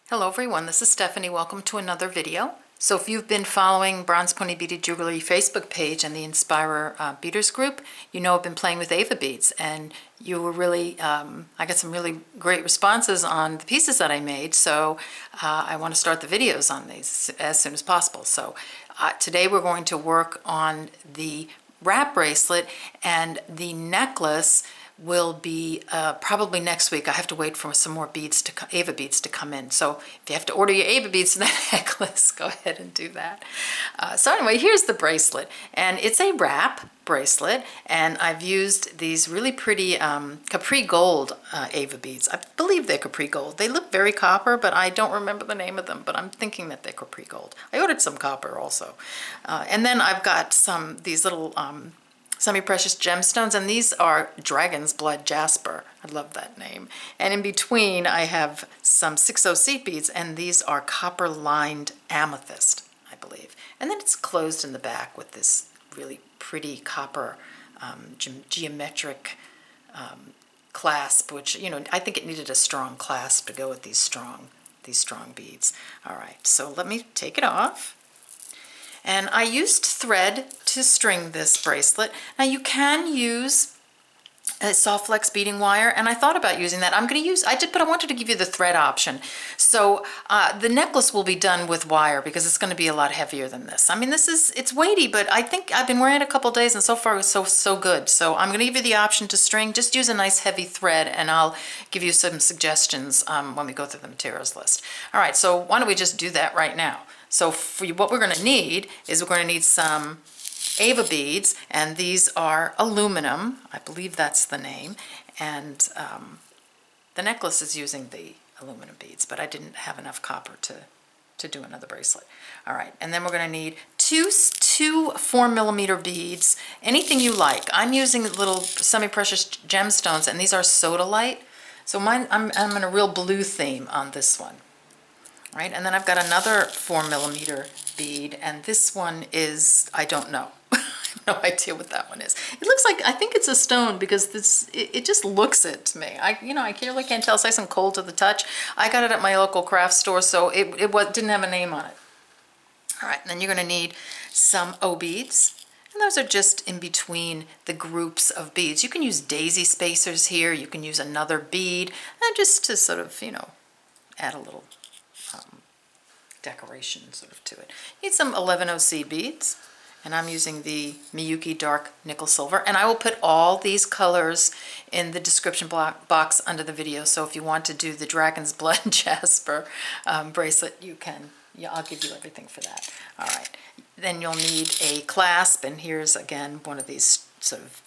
Hello everyone, this is Stephanie. Welcome to another video. So if you've been following Bronzepony Beaded Jewelry Facebook page and the Inspirer Beaders group, you know I've been playing with AVA beads, and you were really, I got some really great responses on the pieces that I made, so I want to start the videos on these as soon as possible. So today we're going to work on the wrap bracelet, and the necklace will be probably next week. I have to wait for some more beads AVA beads to come in. So if you have to order your AVA beads for that necklace, go ahead and do that. So anyway, here's the bracelet, and it's a wrap bracelet, and I've used these really pretty Capri gold AVA beads. I believe they're Capri gold. They look very copper, but I don't remember the name of them, but I'm thinking that they're Capri gold. I ordered some copper also. And then I've got these little semi-precious gemstones, and these are Dragon's Blood Jasper. I love that name. And in between I have some 60 seed beads, and these are copper lined amethyst, I believe. And then it's closed in the back with this really pretty copper geometric clasp, which, you know, I think it needed a strong clasp to go with these strong beads. All right, so let me take it off. And I used thread to string this bracelet. Now you can use a soft flex beading wire, and I thought about using that. But I wanted to give you the thread option. So the necklace will be done with wire because it's going to be a lot heavier than this. I mean, it's weighty, but I think I've been wearing it a couple days, and so far it's so good. So I'm going to give you the option to string. Just use a nice heavy thread, and I'll give you some suggestions when we go through the materials list. All right, so why don't we just do that right now? So what we're going to need is some AVA beads, and these are aluminum. I believe that's the name. And the necklace is using the aluminum beads, but I didn't have enough copper to do another bracelet. All right, and then we're going to need two 4mm beads, anything you like. I'm using little semi-precious gemstones, and these are Sodalite. So I'm in a real blue theme on this one. Right, and then I've got another 4mm bead, and this one is, I don't know. I have no idea what that one is. It looks like, I think it's a stone because it just looks it to me. I really can't tell. It's nice and cold to the touch. I got it at my local craft store, so it didn't have a name on it. All right, and then you're going to need some O beads, and those are just in between the groups of beads. You can use daisy spacers here. You can use another bead, and just to sort of, add a little decoration sort of to it. You need some 11 seed beads, and I'm using the Miyuki dark nickel silver, and I will put all these colors in the description box under the video, so if you want to do the Dragon's Blood Jasper bracelet, you can. Yeah, I'll give you everything for that. All right, then you'll need a clasp, and here's again one of these sort of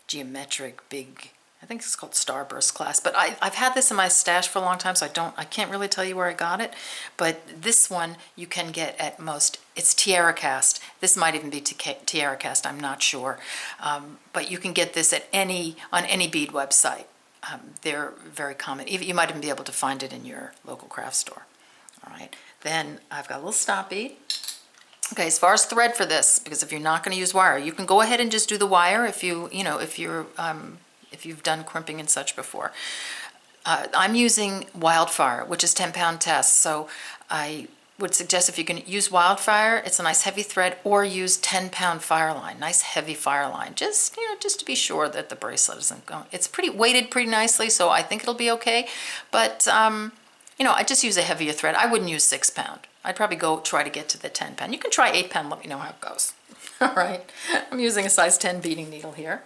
geometric big, I think it's called Starburst clasp, but I've had this in my stash for a long time, so I can't really tell you where I got it, but this one you can get at most. It's Tierracast. This might even be Tierracast, I'm not sure, but you can get this on any bead website. They're very common. You might even be able to find it in your local craft store. All right, then I've got a little stop bead. Okay, as far as thread for this, because if you're not going to use wire, you can go ahead and just do the wire if you've done crimping and such before. I'm using Wildfire, which is 10-pound test, so I would suggest if you can use Wildfire, it's a nice heavy thread, or use 10-pound Fireline, nice heavy Fireline, just to be sure that the bracelet isn't going. It's weighted pretty nicely, so I think it'll be okay, but I just use a heavier thread. I wouldn't use 6-pound. I'd probably try to get to the 10-pound. You can try 8-pound, let me know how it goes. All right, I'm using a size 10 beading needle here.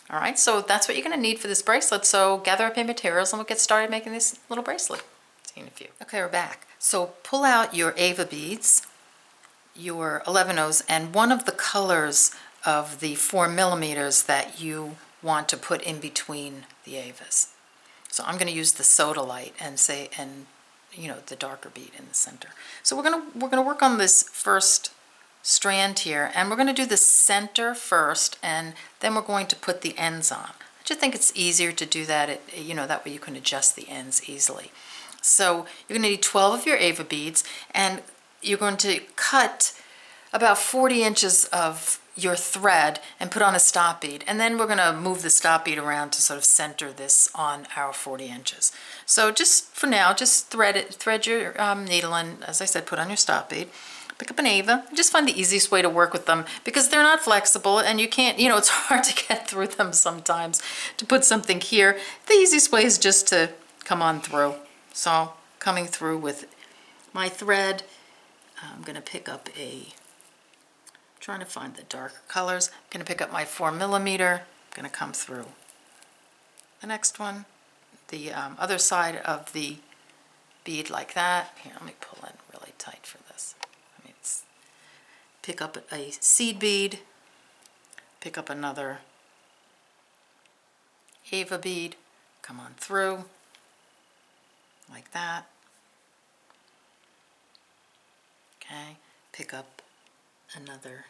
All right, so that's what you're going to need for this bracelet. So gather up your materials and we'll get started making this little bracelet. See you in a few. Okay, we're back. So pull out your AVA beads, your 11-Os, and one of the colors of the 4mm that you want to put in between the AVAs. So I'm going to use the Sodalite and the darker bead in the center. So we're going to work on this first strand here, and we're going to do the center first, and then we're going to put the ends on. I just think it's easier to do that, that way you can adjust the ends easily. So you're going to need 12 of your AVA beads, and you're going to cut about 40 inches of your thread and put on a stop bead, and then we're going to move the stop bead around to sort of center this on our 40 inches. So just for now, just thread your needle, and as I said, put on your stop bead. Pick up an AVA. Just find the easiest way to work with them because they're not flexible and you can't, you know, it's hard to get through them sometimes to put something here. The easiest way is just to come on through. So coming through with my thread, I'm going to pick up trying to find the darker colors. I'm going to pick up my 4mm. I'm going to come through the next one, the other side of the bead like that. Here, let me pull in really tight for this. Pick up a seed bead, pick up another AVA bead, come on through like that. Okay, pick up another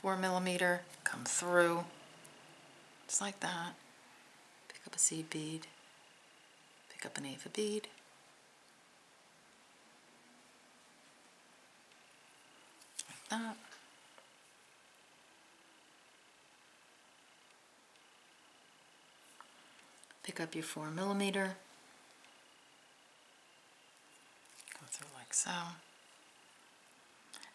4mm, come through, just like that. Pick up a seed bead, pick up an AVA bead, like that. Pick up your 4mm, go through like so.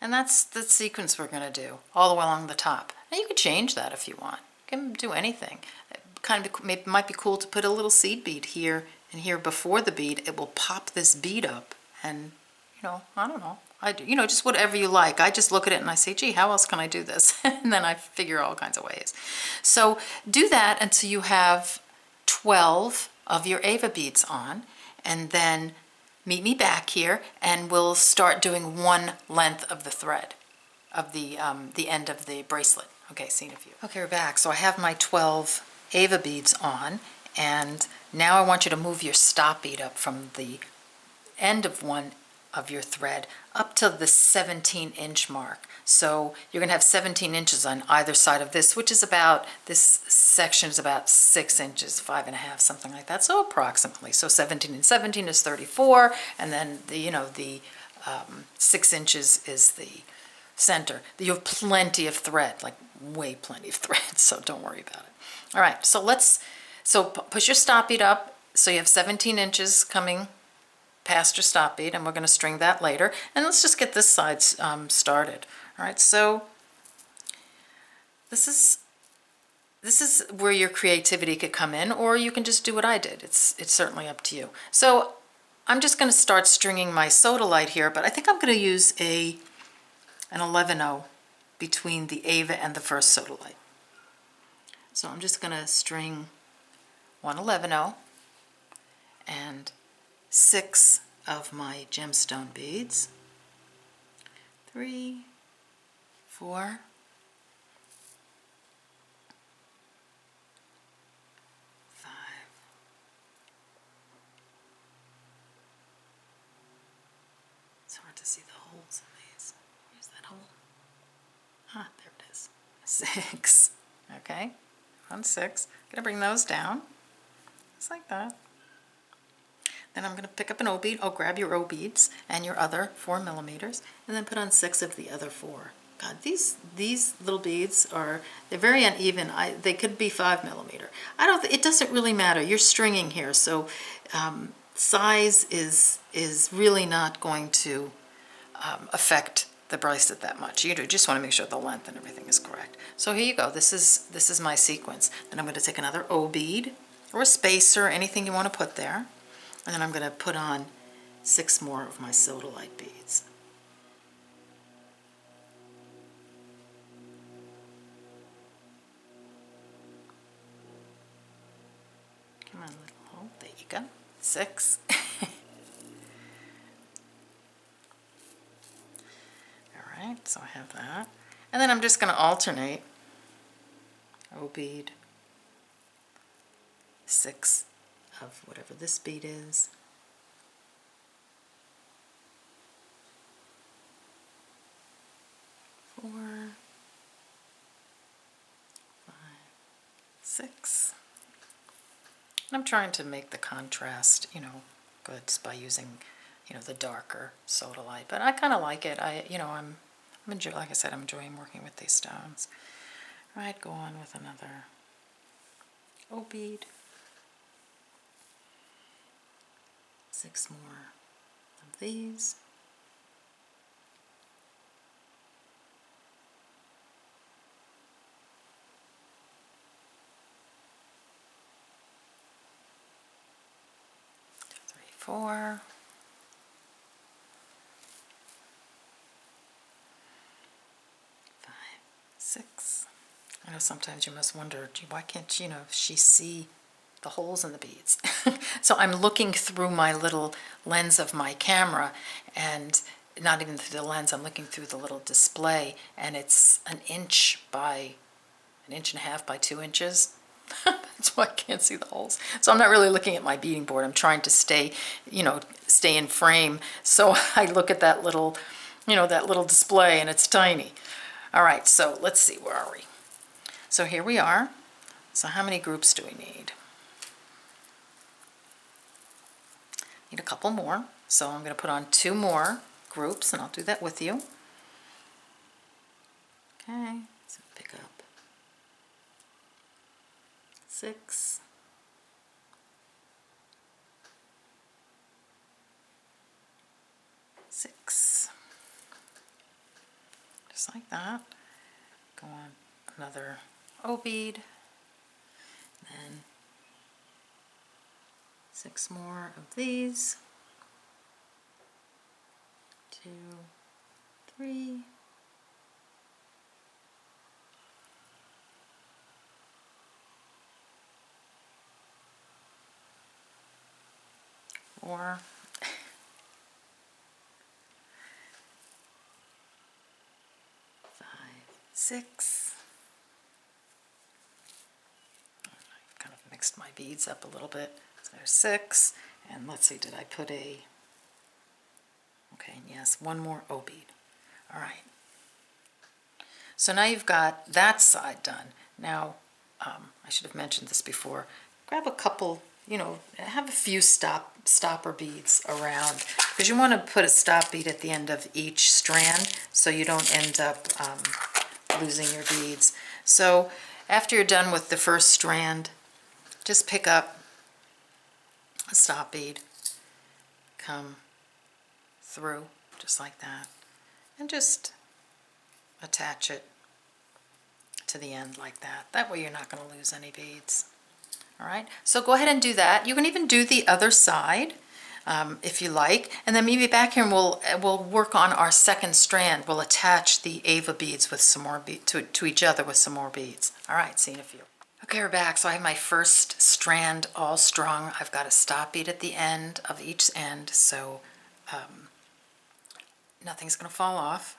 And that's the sequence we're going to do all the way along the top. And you can change that if you want. You can do anything. It might be cool to put a little seed bead here and here before the bead. It will pop this bead up, and you know, I don't know. You know, just whatever you like. I just look at it and I say, gee, how else can I do this? And then I figure all kinds of ways. So do that until you have 12 of your AVA beads on, and then meet me back here and we'll start doing one length of the thread of the end of the bracelet. Okay, see you in a few. Okay, we're back. So I have my 12 AVA beads on, and now I want you to move your stop bead up from the end of one of your thread up to the 17-inch mark. So you're going to have 17 inches on either side of this, which is about, this section is about 6 inches, 5.5, something like that. So approximately. So 17 and 17 is 34, and then the, you know, the 6 inches is the center. You have plenty of thread, like way plenty of thread, so don't worry about it. All right, so push your stop bead up so you have 17 inches coming past your stop bead, and we're going to string that later. And let's just get this side started. All right, so this is where your creativity could come in, or you can just do what I did. It's certainly up to you. So I'm just going to start stringing my Sodalite here, but I think I'm going to use an 11/0 between the AVA and the first Sodalite. So I'm just going to string one 11/0 and 6 of my gemstone beads, 3, 4, 5, it's hard to see the holes in these. Where's that hole? Ah, there it is. 6. Okay, on 6. Gonna bring those down, just like that. Then I'm going to pick up an O bead. Oh, grab your O beads and your other 4mm, and then put on 6 of the other 4. God, these little beads they're very uneven. They could be 5mm. It doesn't really matter. You're stringing here, so size is really not going to affect the bracelet that much. You just want to make sure the length and everything is correct. So here you go. This is my sequence. Then I'm going to take another O bead or a spacer, anything you want to put there. And then I'm going to put on 6 more of my Sodalite beads. Come on, little hole. There you go. 6. All right, so I have that. And then I'm just going to alternate O bead, 6 of whatever this bead is, 4, 5, 6. And I'm trying to make the contrast, you know, good by using, you know, the darker Sodalite, but I kind of like it. I'm Like I said, I'm enjoying working with these stones. All right, go on with another O bead. 6 more of these. Three, 4. 5, 6. I know sometimes you must wonder, gee, why can't she see the holes in the beads? So I'm looking through my little lens of my camera, and not even through the lens, I'm looking through the little display, and it's 1 inch by 1.5 inches by 2 inches. That's why I can't see the holes. So I'm not really looking at my beading board. I'm trying to stay in frame. So I look at that little, that little display, and it's tiny. All right, so let's see, where are we? So here we are. So how many groups do we need? Need a couple more. So I'm going to put on 2 more groups, and I'll do that with you. Okay, so pick up 6. 6. Just like that. Go on another O bead, then 6 more of these. 2, 3. 4. 5, 6. I've kind of mixed my beads up a little bit. So there's 6, and let's see, did I put a, okay, yes, 1 more O bead. All right. So now you've got that side done. Now, I should have mentioned this before. Grab a couple, have a few stopper beads around, because you want to put a stop bead at the end of each strand so you don't end up losing your beads. So after you're done with the first strand, just pick up a stop bead, come through just like that, and just attach it to the end like that. That way you're not going to lose any beads. All right, so go ahead and do that. You can even do the other side if you like, and then maybe back here and we'll work on our second strand. We'll attach the AVA beads with some more to each other with some more beads. All right, see you in a few. Okay, we're back. So I have my first strand all strung. I've got a stop bead at the end of each end, so nothing's going to fall off.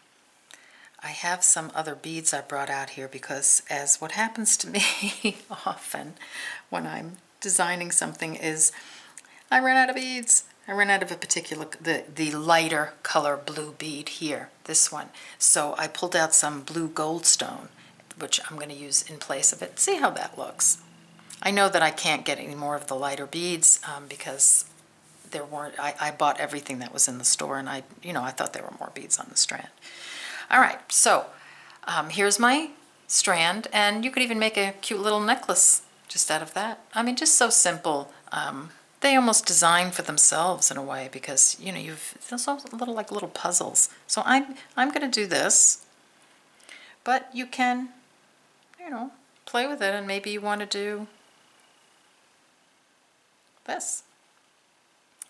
I have some other beads I brought out here because, as what happens to me often when I'm designing something is I run out of beads. I ran out of a particular, the lighter color blue bead here, this one. So I pulled out some blue goldstone, which I'm going to use in place of it. See how that looks. I know that I can't get any more of the lighter beads because there weren't, I bought everything that was in the store, and I thought there were more beads on the strand. All right, so here's my strand, and you could even make a cute little necklace just out of that. I mean, just so simple. They almost design for themselves in a way, because there's also like little puzzles. So I'm going to do this, but you can play with it, and maybe you want to do this.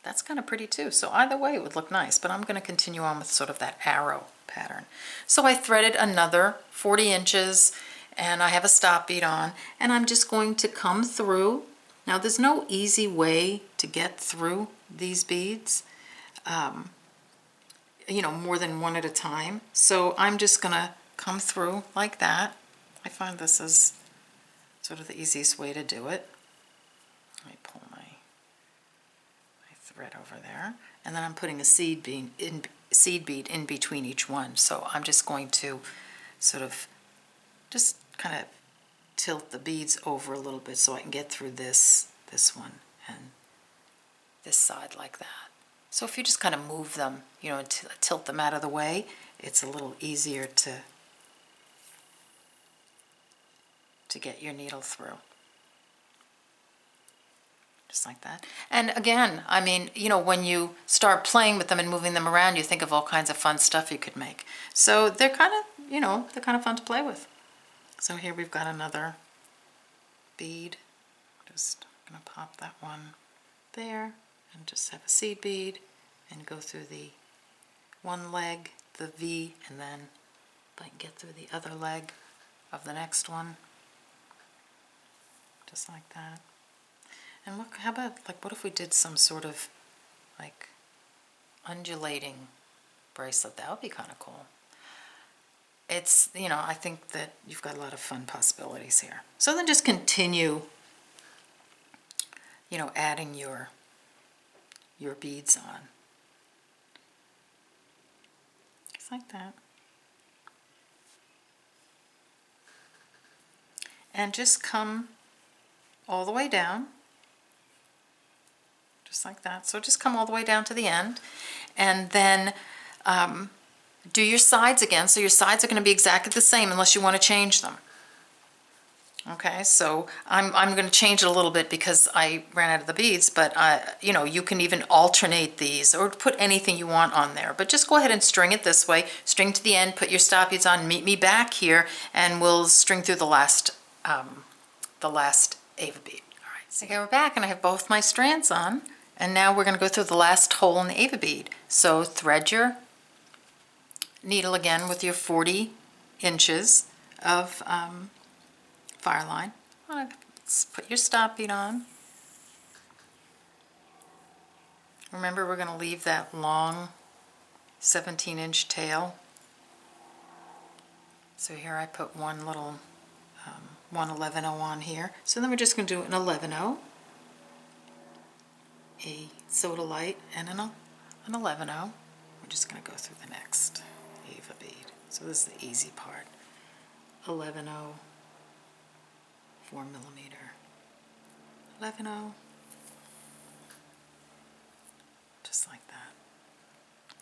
That's kind of pretty too. So either way it would look nice, but I'm going to continue on with sort of that arrow pattern. So I threaded another 40 inches, and I have a stop bead on, and I'm just going to come through. Now there's no easy way to get through these beads, more than one at a time. So I'm just going to come through like that. I find this is sort of the easiest way to do it. Let me pull my thread over there, and then I'm putting a seed bead in between each one. So I'm just going to sort of just kind of tilt the beads over a little bit so I can get through this one and this side like that. So if you just kind of move them, you know, and tilt them out of the way, it's a little easier to get your needle through. Just like that. And again, I mean, you know, when you start playing with them and moving them around, you think of all kinds of fun stuff you could make. So they're kind of, you know, they're kind of fun to play with. So here we've got another bead. Just gonna pop that one there and just have a seed bead and go through the one leg, the V, and then if I can get through the other leg of the next one. Just like that. And look, how about, like, what if we did some sort of, like, undulating bracelet? That would be kind of cool. It's, you know, I think that you've got a lot of fun possibilities here. So then just continue, you know, adding your beads on. Just like that. And just come all the way down. Just like that. So just come all the way down to the end, and then do your sides again. So your sides are going to be exactly the same unless you want to change them. Okay, so I'm going to change it a little bit because I ran out of the beads, but you know, you can even alternate these or put anything you want on there. But just go ahead and string it this way. String to the end, put your stop beads on, meet me back here, and we'll string through the last AVA bead. All right, so here we're back, and I have both my strands on. And now we're going to go through the last hole in the AVA bead. So thread your needle again with your 40 inches of Fireline. Let's put your stop bead on. Remember, we're going to leave that long 17-inch tail. So here I put one little 111.0 on here. So then we're just going to do an 11.0. A Sodalite and an 11.0. We're just going to go through the next AVA bead. So this is the easy part. 11.0, 4 millimeter. 11.0, just like that.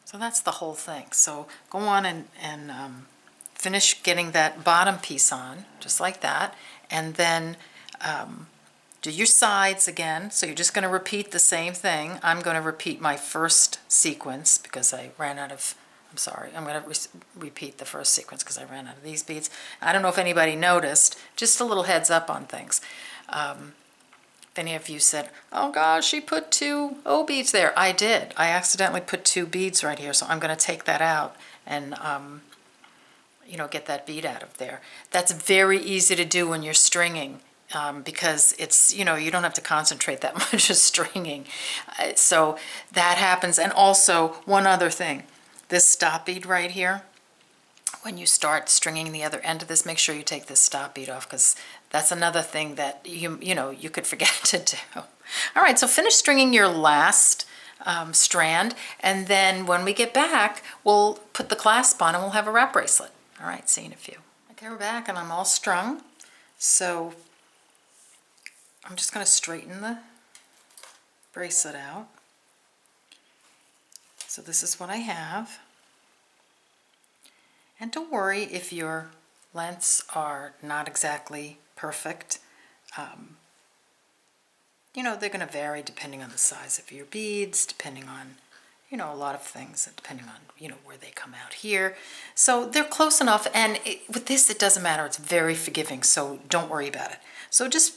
So that's the whole thing. So go on and finish getting that bottom piece on, just like that, and then do your sides again. So you're just going to repeat the same thing. I'm going to repeat my first sequence because I ran out of, I'm sorry, I'm going to repeat the first sequence because I ran out of these beads. I don't know if anybody noticed, just a little heads up on things. If any of you said, oh gosh, she put 2 O beads there. I did. I accidentally put 2 beads right here, so I'm going to take that out and you know, get that bead out of there. That's very easy to do when you're stringing. Because it's, you know, you don't have to concentrate that much as stringing. So that happens. And also, one other thing, this stop bead right here, when you start stringing the other end of this, make sure you take this stop bead off, because that's another thing that you know, you could forget to do. All right, so finish stringing your last strand, and then when we get back, we'll put the clasp on and we'll have a wrap bracelet. All right, see you in a few. Okay, we're back and I'm all strung. So I'm just going to straighten the bracelet out. So this is what I have. And don't worry if your lengths are not exactly perfect. You know, they're going to vary depending on the size of your beads, depending on, you know, a lot of things, depending on, you know, where they come out here. So they're close enough, and with this, it doesn't matter. It's very forgiving, so don't worry about it. So just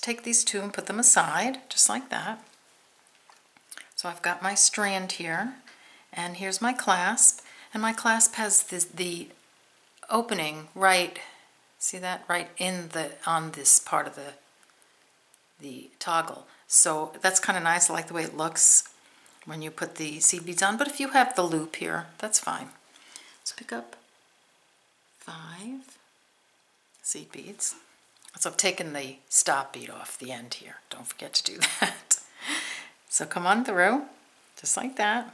take these 2 and put them aside, just like that. So I've got my strand here, and here's my clasp, and my clasp has the opening right, see that, right in on this part of the toggle. So that's kind of nice. I like the way it looks when you put the seed beads on, but if you have the loop here, that's fine. Let's pick up 5 seed beads. So I've taken the stop bead off the end here. Don't forget to do that. So come on through, just like that.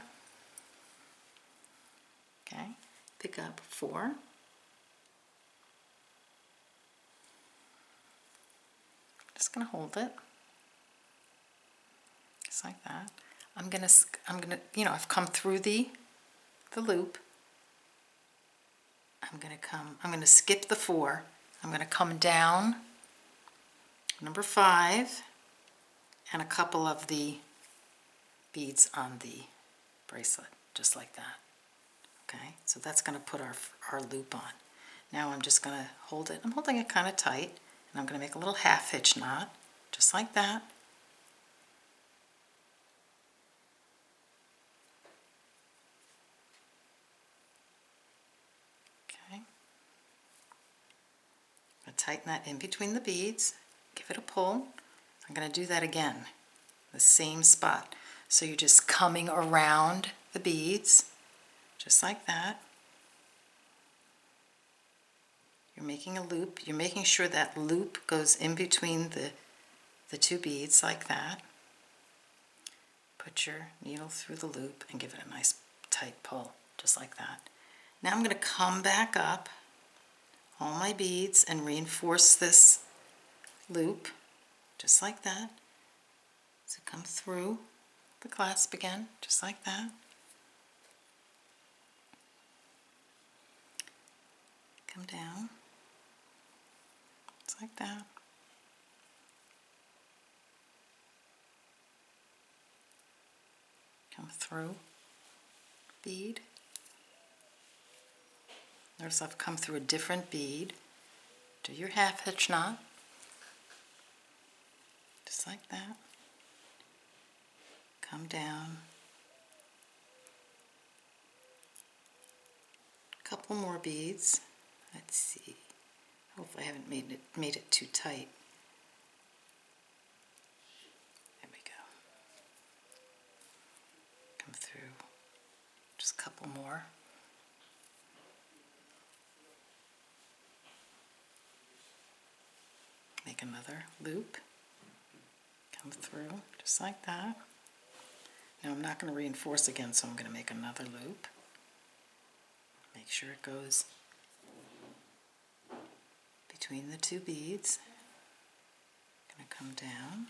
Okay, pick up 4. Just gonna hold it, just like that. I'm gonna, I've come through the loop. I'm gonna skip the 4. I'm gonna come down number 5 and a couple of the beads on the bracelet, just like that. Okay, so that's gonna put our loop on. Now I'm just gonna hold it. I'm holding it kind of tight, and I'm gonna make a little half hitch knot, just like that. Okay. I'm gonna tighten that in between the beads, give it a pull. I'm gonna do that again, the same spot. So you're just coming around the beads, just like that. You're making a loop. You're making sure that loop goes in between the 2 beads like that. Put your needle through the loop and give it a nice tight pull, just like that. Now I'm going to come back up all my beads and reinforce this loop, just like that. So come through the clasp again, just like that. Come down. Just like that. Come through, bead. Notice I've come through a different bead. Do your half hitch knot, just like that. Come down. A couple more beads. Let's see. Hopefully I haven't made it too tight. There we go. Come through. Just a couple more. Make another loop. Come through, just like that. Now I'm not going to reinforce again, so I'm going to make another loop. Make sure it goes between the 2 beads. Going to come down.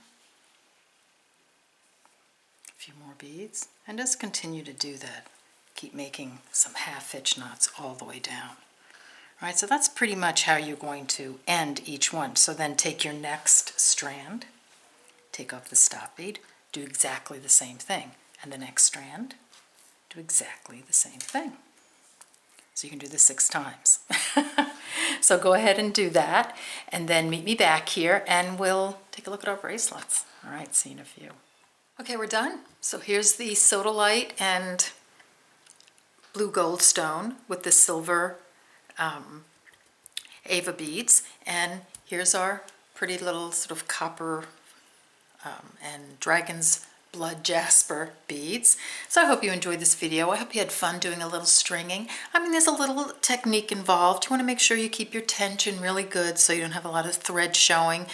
A few more beads. And just continue to do that. Keep making some half hitch knots all the way down. All right, so that's pretty much how you're going to end each one. So then take your next strand, take off the stop bead, do exactly the same thing. And the next strand, do exactly the same thing. So you can do this 6 times. So go ahead and do that, and then meet me back here and we'll take a look at our bracelets. All right, see you in a few. Okay, we're done. So here's the Sodalite and blue gold stone with the silver AVA beads, and here's our pretty little sort of copper and dragon's blood Jasper beads. So I hope you enjoyed this video. I hope you had fun doing a little stringing. I mean, there's a little technique involved. You want to make sure you keep your tension really good so you don't have a lot of thread showing.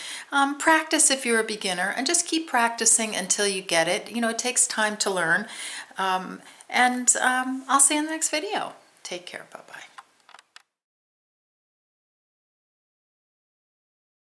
Practice if you're a beginner, and just keep practicing until you get it. You know, it takes time to learn. I'll see you in the next video. Take care. Bye-bye.